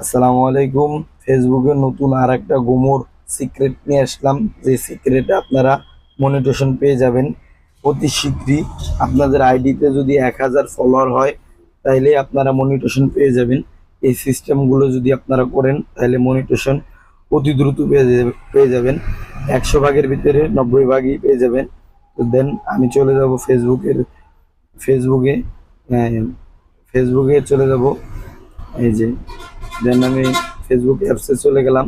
আসসালামু আলাইকুম। ফেসবুকে নতুন আর একটা গুমর সিক্রেট নিয়ে আসলাম, যে সিক্রেটে আপনারা মনিটেশন পেয়ে যাবেন অতি শীঘ্রই। আপনাদের আইডিতে যদি 1000 ফলোয়ার হয় তাইলে আপনারা মনিটেশন পেয়ে যাবেন। এই সিস্টেমগুলো যদি আপনারা করেন তাহলে মনিটেশন অতি দ্রুত পেয়ে যাবেন। 100 ভাগের ভিতরে 90 ভাগই পেয়ে যাবেন। তো দেন আমি চলে যাব ফেসবুকে আহ, ফেসবুকে চলে যাব। এই যে দেন আমি ফেসবুক অ্যাপসে চলে গেলাম।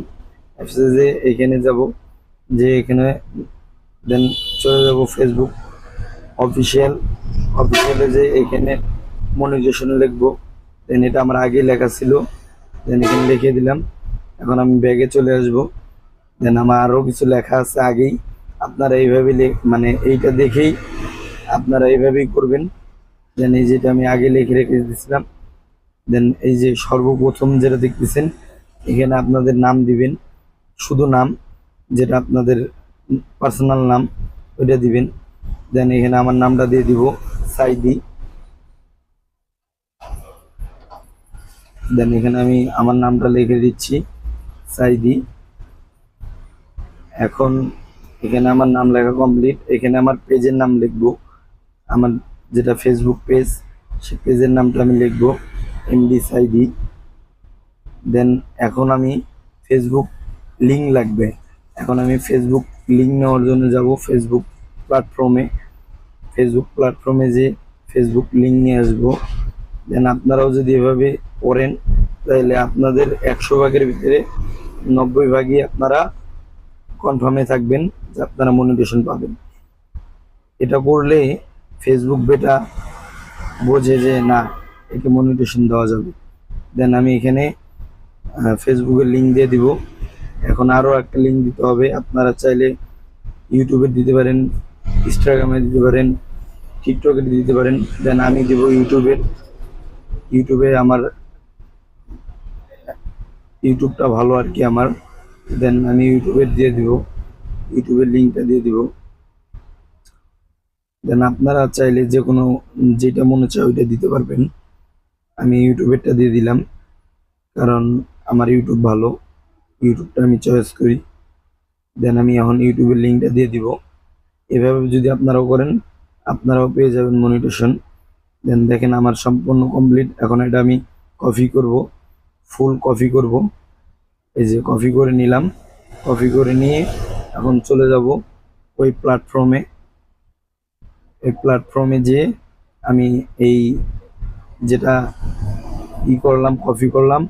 অ্যাপসে যে এখানে যাব, যে এখানে দেন চলে যাব ফেসবুক অফিসিয়াল। অফিসিয়ালে যে এখানে মনিটেশন লিখবো। দেন এটা আমার আগেই লেখা ছিল, দেন এখানে লিখে দিলাম। এখন আমি ব্যাগে চলে আসব। দেন আমার আরও কিছু লেখা আছে আগেই। আপনারা এইভাবে মানে এইটা দেখেই আপনারা এইভাবেই করবেন। দেন এই যেটা আমি আগে লিখে রেখে দিয়েছিলাম। দেন এই যে সর্বপ্রথম যেটা দেখতেছেন, এখানে আপনাদের নাম দিবেন, শুধু নাম, যেটা আপনাদের পার্সোনাল নাম ওইটা দিবেন। দেন এখানে আমার নামটা দিয়ে দিব, সাইদি। দেন এখানে আমি আমার নামটা লিখে দিচ্ছি, সাইদি। এখন এখানে আমার নাম লেখা কমপ্লিট। এখানে আমার পেজের নাম লিখবো, আমার যেটা ফেসবুক পেজ, সেই পেজের নামটা আমি লিখবো এমডি সাইদি। দেন এখন আমি ফেসবুক লিঙ্ক লাগবে। এখন আমি ফেসবুক লিঙ্ক নেওয়ার জন্য যাব প্ল্যাটফর্মে। ফেসবুক প্ল্যাটফর্মে যে ফেসবুক লিঙ্ক নিয়ে আসবো। দেন আপনারাও যদি এভাবে করেন তাহলে আপনাদের 100 ভাগের ভিতরে 90 ভাগই আপনারা কনফার্মে থাকবেন যে আপনারা মনিটেশন পাবেন। এটা করলে ফেসবুক বেটা বোঝে যে না, একে মনিটেশন দেওয়া যাবে। দেন আমি এখানে ফেসবুকের লিঙ্ক দিয়ে দিব। এখন আরও একটা লিঙ্ক দিতে হবে। আপনারা চাইলে ইউটিউবে দিতে পারেন, ইনস্টাগ্রামে দিতে পারেন, টিকটকে দিতে পারেন। দেন আমি দিব ইউটিউবের। ইউটিউবে আমার ইউটিউবটা ভালো আর কি আমার। দেন আমি ইউটিউবের দিয়ে দিব, ইউটিউবের লিঙ্কটা দিয়ে দিব। দেন আপনারা চাইলে যে কোনো যেটা মনে চায় ওইটা দিতে পারবেন। আমি ইউটিউবেরটা দিয়ে দিলাম, কারণ আমার ইউটিউব ভালো, ইউটিউবটা আমি চয়েস করি। দেন আমি এখন ইউটিউবের লিঙ্কটা দিয়ে দিব। এভাবে যদি আপনারাও করেন আপনারাও পেয়ে যাবেন মনিটেশন। দেন দেখেন আমার সম্পূর্ণ কমপ্লিট। এখন এটা আমি কপি করব, ফুল কপি করব। এই যে কপি করে নিলাম। কপি করে নিয়ে এখন চলে যাব ওই প্ল্যাটফর্মে। এই প্ল্যাটফর্মে যেয়ে আমি এই যেটা করলাম, কপি করলাম,